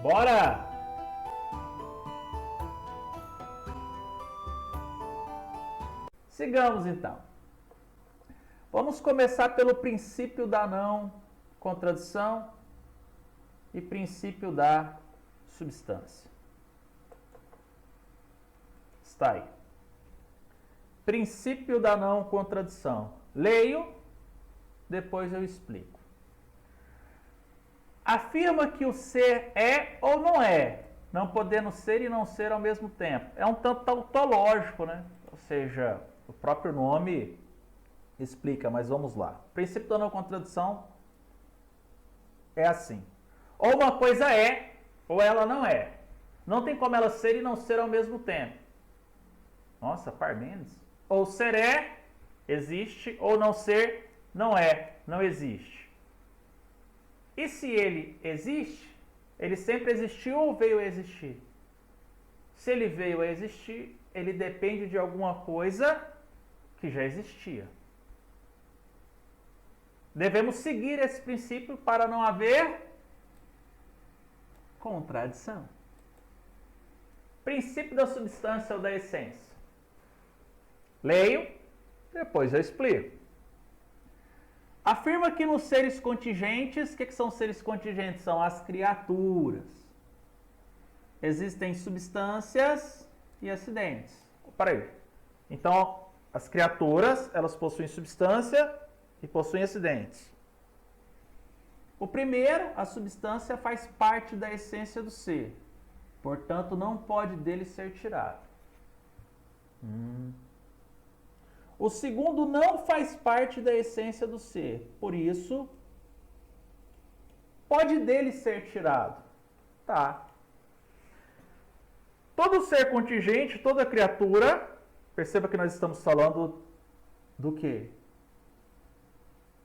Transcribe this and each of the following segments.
Bora! Sigamos então. Vamos começar pelo princípio da não contradição e princípio da substância. Está aí. Princípio da não contradição. Leio, depois eu explico. Afirma que o ser é ou não é, não podendo ser e não ser ao mesmo tempo. É um tanto tautológico, né? Ou seja, o próprio nome explica, mas vamos lá. O princípio da não contradição é assim. Ou uma coisa é, ou ela não é. Não tem como ela ser e não ser ao mesmo tempo. Nossa, Parmênides. Ou ser é, existe, ou não ser, não é, não existe. E se ele existe, ele sempre existiu ou veio a existir? Se ele veio a existir, ele depende de alguma coisa que já existia. Devemos seguir esse princípio para não haver contradição. Princípio da substância ou da essência. Leio, depois eu explico. Afirma que nos seres contingentes, o que são seres contingentes? São as criaturas. Existem substâncias e acidentes. Peraí. Então, as criaturas, elas possuem substância e possuem acidentes. O primeiro, a substância faz parte da essência do ser. Portanto, não pode dele ser tirado. O segundo não faz parte da essência do ser. Por isso, pode dele ser tirado. Tá. Todo ser contingente, toda criatura, perceba que nós estamos falando do quê?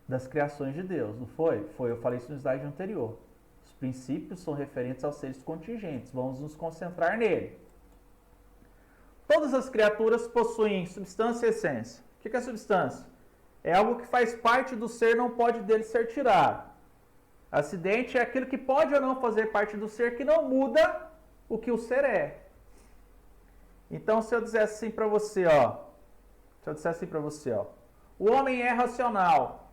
Das criações de Deus, não foi? Eu falei isso no slide anterior. Os princípios são referentes aos seres contingentes. Vamos nos concentrar nele. Todas as criaturas possuem substância e essência. O que é substância? É algo que faz parte do ser, não pode dele ser tirado. Acidente é aquilo que pode ou não fazer parte do ser, que não muda o que o ser é. Então, se eu dissesse assim para você, o homem é racional.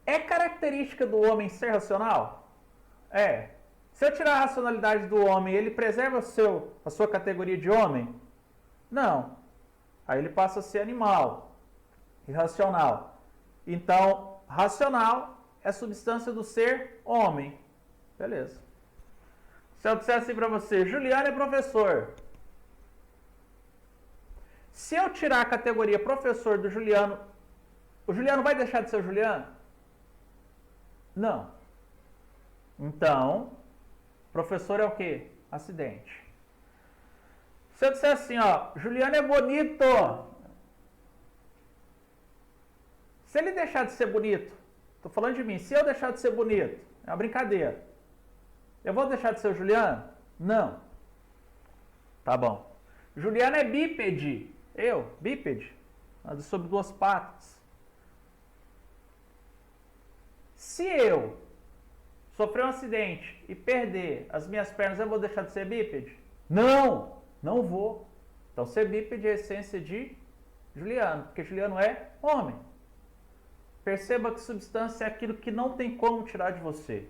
É característica do homem ser racional? É. Se eu tirar a racionalidade do homem, ele preserva a sua categoria de homem? Não. Aí ele passa a ser animal, irracional. Então, racional é substância do ser homem. Beleza. Se eu disser assim para você, Juliano é professor. Se eu tirar a categoria professor do Juliano, o Juliano vai deixar de ser o Juliano? Não. Então, professor é o quê? Acidente. Se eu disser assim, Juliano é bonito. Se ele deixar de ser bonito, estou falando de mim, se eu deixar de ser bonito, é uma brincadeira. Eu vou deixar de ser o Juliano? Não. Tá bom. Juliano é bípede. Bípede. Ando sobre duas patas. Se eu sofrer um acidente e perder as minhas pernas, eu vou deixar de ser bípede? Não, não vou. Então, ser bípede é a essência de Juliano, porque Juliano é homem. Perceba que substância é aquilo que não tem como tirar de você.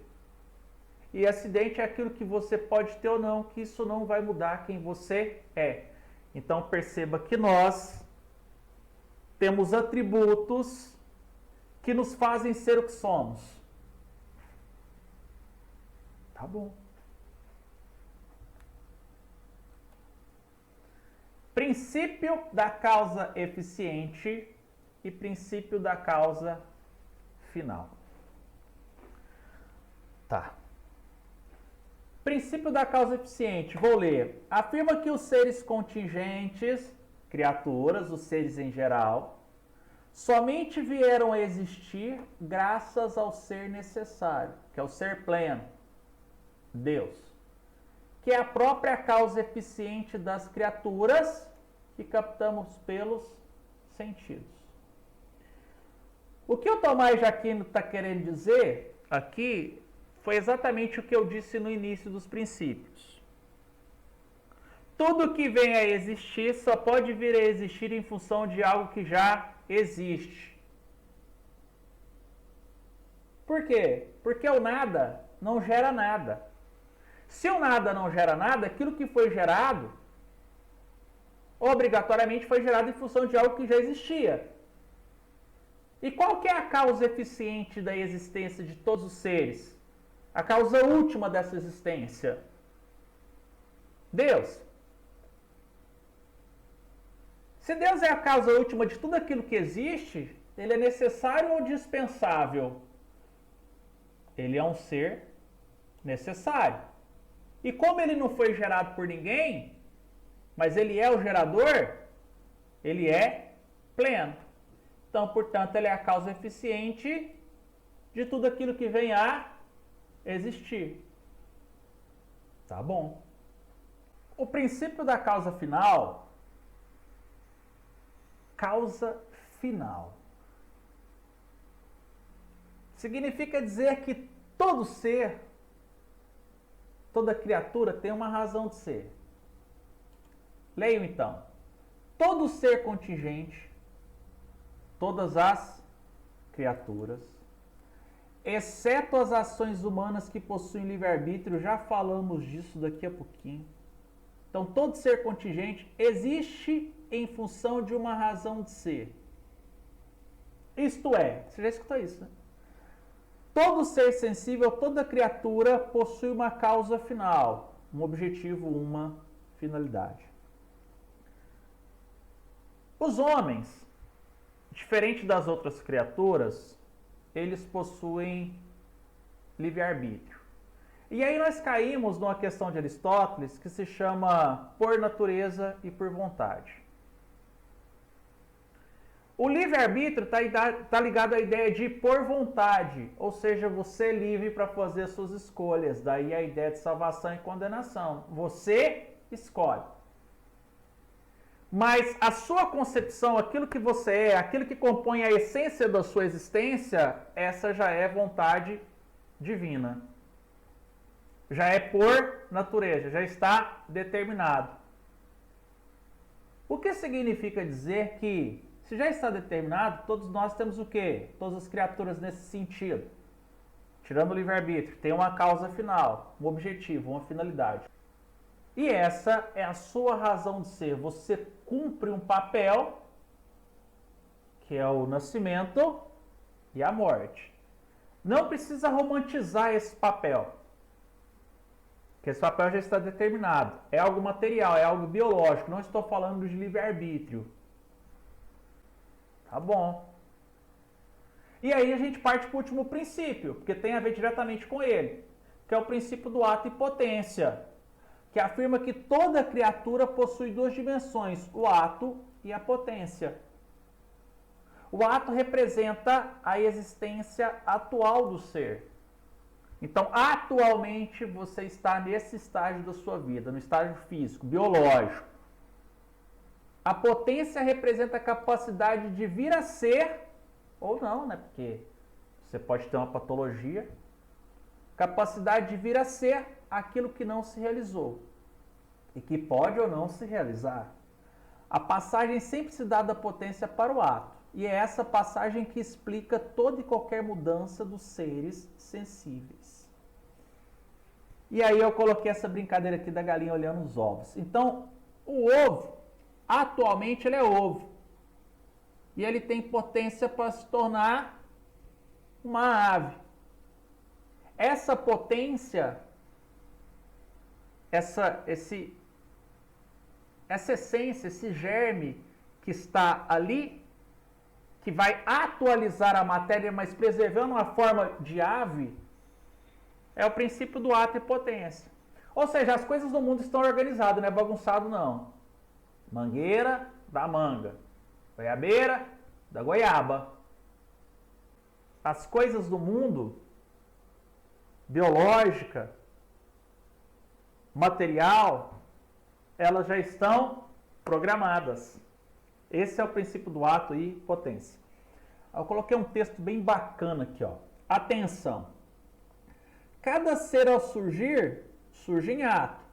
E acidente é aquilo que você pode ter ou não, que isso não vai mudar quem você é. Então, perceba que nós temos atributos que nos fazem ser o que somos. Tá bom. Princípio da causa eficiente e princípio da causa final. Tá. Princípio da causa eficiente. Vou ler. Afirma que os seres contingentes, criaturas, os seres em geral, somente vieram a existir graças ao ser necessário, que é o ser pleno, Deus, que é a própria causa eficiente das criaturas que captamos pelos sentidos. O que o Tomás de Aquino está querendo dizer aqui foi exatamente o que eu disse no início dos princípios. Tudo que vem a existir só pode vir a existir em função de algo que já existe. Por quê? Porque o nada não gera nada. Se o nada não gera nada, aquilo que foi gerado, obrigatoriamente foi gerado em função de algo que já existia. E qual que é a causa eficiente da existência de todos os seres? A causa última dessa existência? Deus. Se Deus é a causa última de tudo aquilo que existe, ele é necessário ou dispensável? Ele é um ser necessário. E como ele não foi gerado por ninguém, mas ele é o gerador, ele é pleno. Então, portanto, ele é a causa eficiente de tudo aquilo que vem a existir. Tá bom. O princípio da causa final, significa dizer que todo ser, toda criatura tem uma razão de ser. Leio então. Todo ser contingente, todas as criaturas, exceto as ações humanas que possuem livre-arbítrio, já falamos disso daqui a pouquinho. Então, todo ser contingente existe em função de uma razão de ser. Isto é, você já escutou isso, né? Todo ser sensível, toda criatura possui uma causa final, um objetivo, uma finalidade. Os homens, diferente das outras criaturas, eles possuem livre-arbítrio. E aí nós caímos numa questão de Aristóteles que se chama por natureza e por vontade. O livre-arbítrio está ligado à ideia de por vontade, ou seja, você é livre para fazer as suas escolhas. Daí a ideia de salvação e condenação. Você escolhe. Mas a sua concepção, aquilo que você é, aquilo que compõe a essência da sua existência, essa já é vontade divina. Já é por natureza, já está determinado. O que significa dizer que, se já está determinado, todos nós temos o quê? Todas as criaturas nesse sentido. Tirando o livre-arbítrio, tem uma causa final, um objetivo, uma finalidade. E essa é a sua razão de ser. Você cumpre um papel, que é o nascimento e a morte. Não precisa romantizar esse papel, porque esse papel já está determinado. É algo material, é algo biológico. Não estou falando de livre-arbítrio. Tá bom. E aí a gente parte para o último princípio, porque tem a ver diretamente com ele, que é o princípio do ato e potência, que afirma que toda criatura possui duas dimensões, o ato e a potência. O ato representa a existência atual do ser. Então, atualmente, você está nesse estágio da sua vida, no estágio físico, biológico. A potência representa a capacidade de vir a ser, ou não, né? Porque você pode ter uma patologia. Capacidade de vir a ser aquilo que não se realizou. E que pode ou não se realizar. A passagem sempre se dá da potência para o ato. E é essa passagem que explica toda e qualquer mudança dos seres sensíveis. E aí eu coloquei essa brincadeira aqui da galinha olhando os ovos. Então, o ovo, atualmente ele é ovo. E ele tem potência para se tornar uma ave. Essa potência, essa essência, esse germe que está ali, que vai atualizar a matéria, mas preservando a forma de ave, é o princípio do ato e potência. Ou seja, as coisas do mundo estão organizadas, não é bagunçado não. Mangueira da manga, goiabeira da goiaba. As coisas do mundo, biológica, material, elas já estão programadas. Esse é o princípio do ato e potência. Eu coloquei um texto bem bacana aqui, ó. Atenção. Cada ser ao surgir, surge em ato,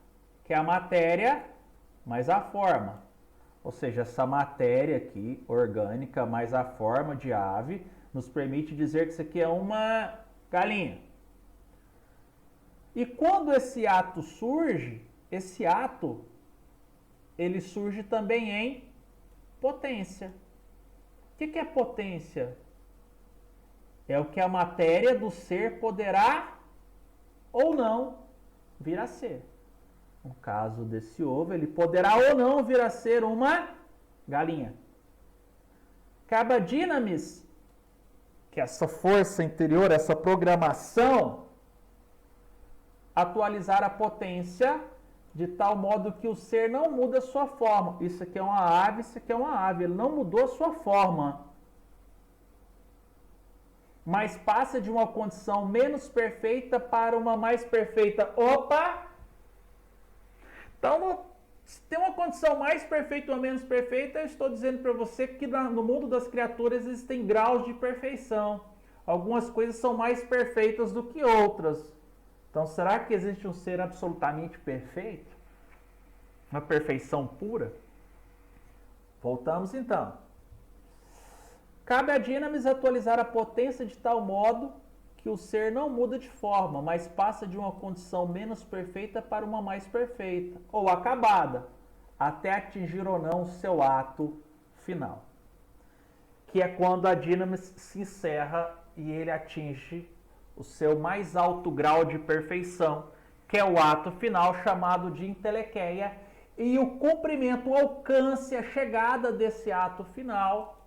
que é a matéria mais a forma. Ou seja, essa matéria aqui, orgânica, mais a forma de ave, nos permite dizer que isso aqui é uma galinha. E quando esse ato surge, esse ato, ele surge também em potência. O que é potência? É o que a matéria do ser poderá ou não vir a ser. No caso desse ovo, ele poderá ou não vir a ser uma galinha. Cabe a Dinamis, que é essa força interior, essa programação, atualizar a potência de tal modo que o ser não muda a sua forma. Isso aqui é uma ave, isso aqui é uma ave. Ele não mudou a sua forma, mas passa de uma condição menos perfeita para uma mais perfeita. Opa! Então, se tem uma condição mais perfeita ou menos perfeita, eu estou dizendo para você que no mundo das criaturas existem graus de perfeição. Algumas coisas são mais perfeitas do que outras. Então, será que existe um ser absolutamente perfeito? Uma perfeição pura? Voltamos então. Cabe a Dinamis atualizar a potência de tal modo que o ser não muda de forma, mas passa de uma condição menos perfeita para uma mais perfeita, ou acabada, até atingir ou não o seu ato final. Que é quando a Dinamis se encerra e ele atinge o seu mais alto grau de perfeição, que é o ato final chamado de entelequeia, e o cumprimento, o alcance, a chegada desse ato final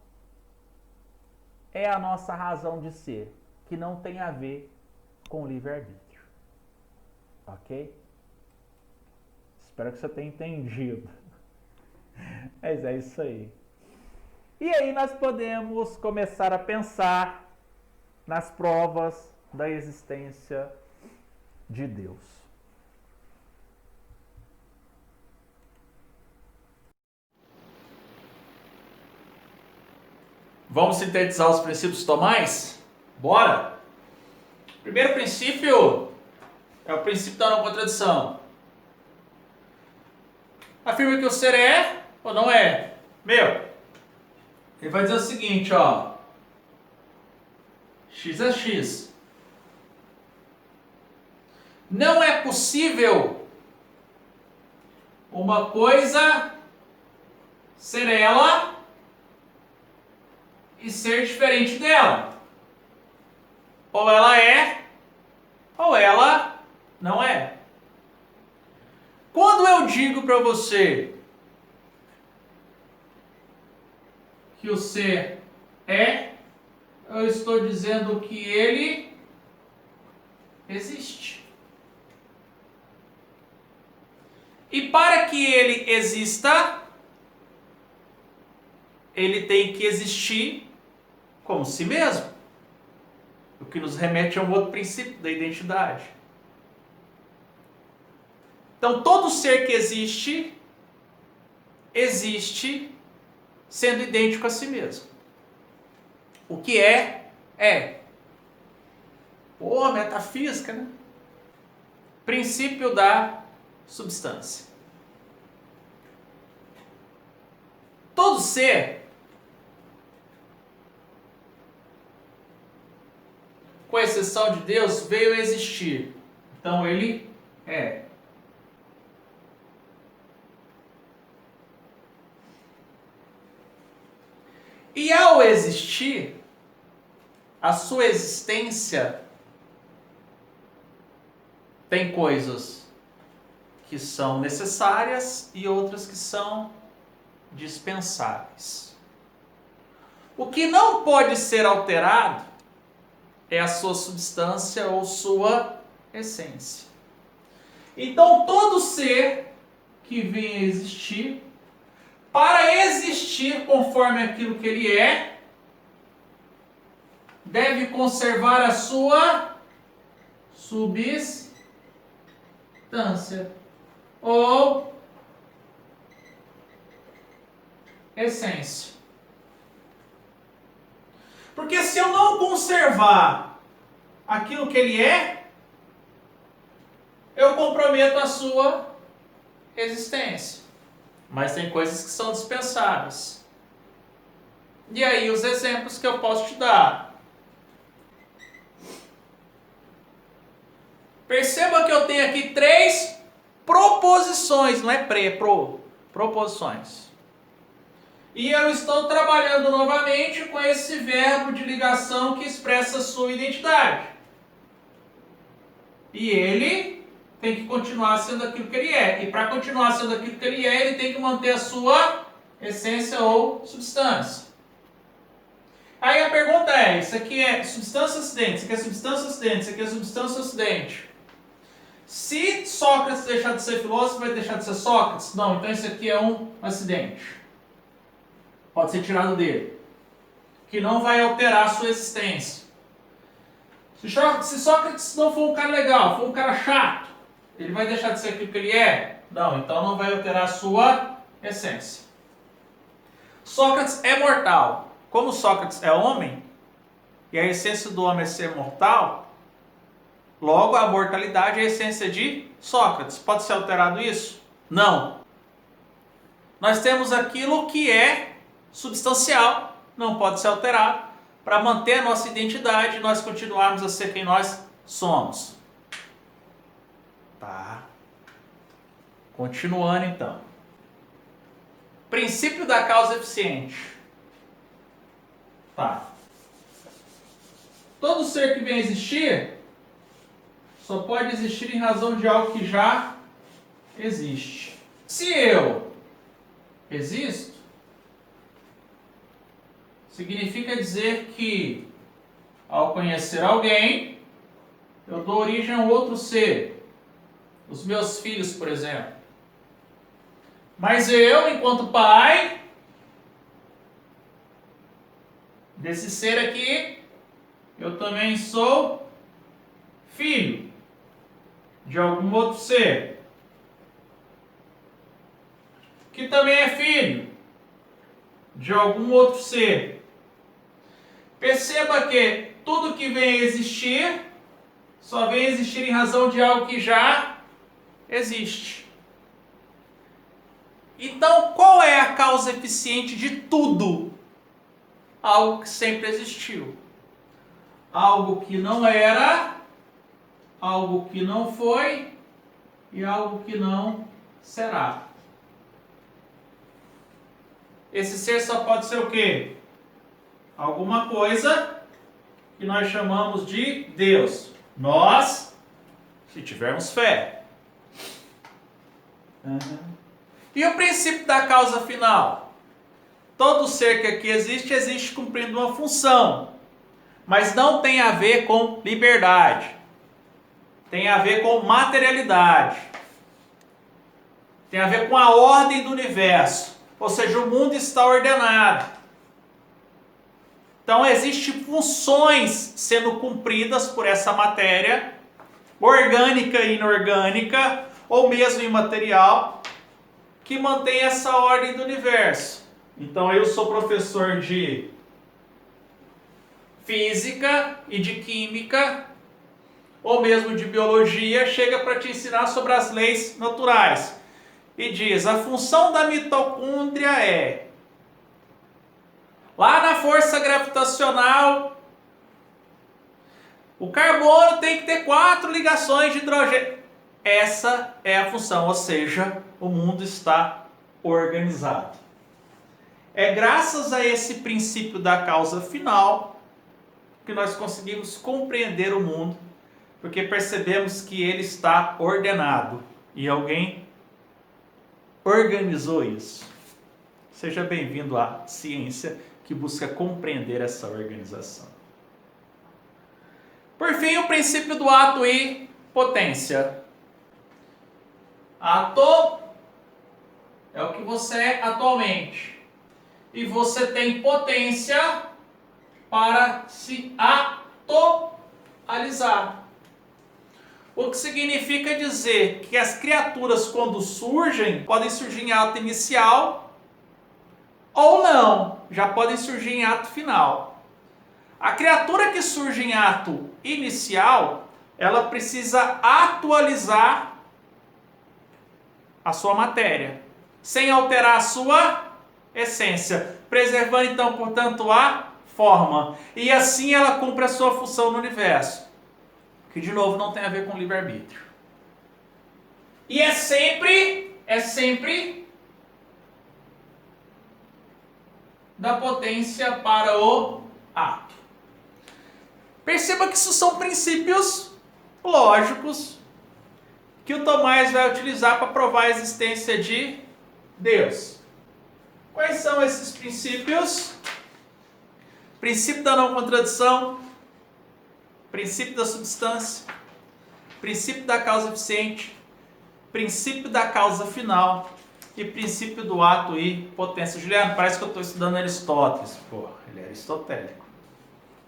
é a nossa razão de ser, que não tem a ver com livre-arbítrio. Ok? Espero que você tenha entendido. Mas é isso aí. E aí nós podemos começar a pensar nas provas da existência de Deus. Vamos sintetizar os princípios tomais? Bora! Primeiro princípio é o princípio da não contradição. Afirma que o ser é ou não é? Ele vai dizer o seguinte, ó. X é X. Não é possível uma coisa ser ela e ser diferente dela. Ou ela é, ou ela não é. Quando eu digo para você que o ser é, eu estou dizendo que ele existe. E para que ele exista, ele tem que existir como si mesmo. O que nos remete a um outro princípio da identidade. Então, todo ser que existe, existe sendo idêntico a si mesmo. O que é, é. Pô, metafísica, né? Princípio da substância. Todo ser, com exceção de Deus, veio a existir. Então ele é. E ao existir, a sua existência tem coisas que são necessárias e outras que são dispensáveis. O que não pode ser alterado é a sua substância ou sua essência. Então, todo ser que vem a existir, para existir conforme aquilo que ele é, deve conservar a sua substância ou essência. Porque se eu não conservar aquilo que ele é, eu comprometo a sua existência. Mas tem coisas que são dispensáveis. E aí os exemplos que eu posso te dar. Perceba que eu tenho aqui 3 proposições, não é proposições. E eu estou trabalhando novamente com esse verbo de ligação que expressa a sua identidade. E ele tem que continuar sendo aquilo que ele é. E para continuar sendo aquilo que ele é, ele tem que manter a sua essência ou substância. Aí a pergunta é, isso aqui é substância acidente, isso aqui é substância acidente, isso aqui é substância acidente. Se Sócrates deixar de ser filósofo, vai deixar de ser Sócrates? Não, então isso aqui é um acidente. Pode ser tirado dele. Que não vai alterar a sua existência. Se Sócrates não for um cara legal, for um cara chato, ele vai deixar de ser aquilo que ele é? Não, então não vai alterar a sua essência. Sócrates é mortal. Como Sócrates é homem, e a essência do homem é ser mortal, logo a mortalidade é a essência de Sócrates. Pode ser alterado isso? Não. Nós temos aquilo que é substancial, não pode ser alterado, para manter a nossa identidade e nós continuarmos a ser quem nós somos. Tá. Continuando então. Princípio da causa eficiente. Tá. Todo ser que vem existir só pode existir em razão de algo que já existe. Se eu existo, significa dizer que ao conhecer alguém, eu dou origem a um outro ser. Os meus filhos, por exemplo. Mas eu, enquanto pai desse ser aqui, eu também sou filho de algum outro ser, que também é filho de algum outro ser. Perceba que tudo que vem a existir, só vem a existir em razão de algo que já existe. Então, qual é a causa eficiente de tudo? Algo que sempre existiu. Algo que não era, algo que não foi e algo que não será. Esse ser só pode ser o quê? Alguma coisa que nós chamamos de Deus. Nós, se tivermos fé. E o princípio da causa final? Todo ser que aqui existe, existe cumprindo uma função. Mas não tem a ver com liberdade. Tem a ver com materialidade. Tem a ver com a ordem do universo. Ou seja, o mundo está ordenado. Então existem funções sendo cumpridas por essa matéria, orgânica e inorgânica, ou mesmo imaterial, que mantém essa ordem do universo. Então eu sou professor de física e de química, ou mesmo de biologia, chega para te ensinar sobre as leis naturais. E diz, a função da mitocôndria é, lá na força gravitacional, o carbono tem que ter 4 ligações de hidrogênio. Essa é a função, ou seja, o mundo está organizado. É graças a esse princípio da causa final que nós conseguimos compreender o mundo, porque percebemos que ele está ordenado e alguém organizou isso. Seja bem-vindo à ciência que busca compreender essa organização. Por fim, o princípio do ato e potência. Ato é o que você é atualmente. E você tem potência para se atualizar. O que significa dizer que as criaturas, quando surgem, podem surgir em ato inicial ou não, já podem surgir em ato final. A criatura que surge em ato inicial, ela precisa atualizar a sua matéria, sem alterar a sua essência, preservando então, portanto, a forma. E assim ela cumpre a sua função no universo, que de novo não tem a ver com livre-arbítrio. E é sempre da potência para o ato. Perceba que isso são princípios lógicos que o Tomás vai utilizar para provar a existência de Deus. Quais são esses princípios? Princípio da não contradição, princípio da substância, princípio da causa eficiente, princípio da causa final e princípio do ato e potência. Juliano, parece que eu estou estudando Aristóteles. Pô, ele é aristotélico.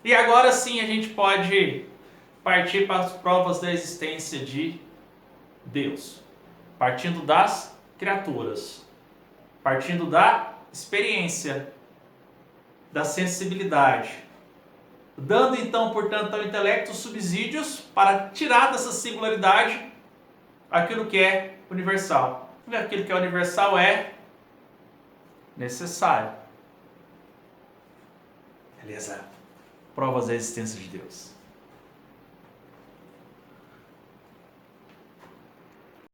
E agora sim a gente pode partir para as provas da existência de Deus. Partindo das criaturas. Partindo da experiência, da sensibilidade. Dando então, portanto, ao intelecto subsídios para tirar dessa singularidade aquilo que é universal. E aquilo que é universal é necessário. Beleza? Provas da existência de Deus.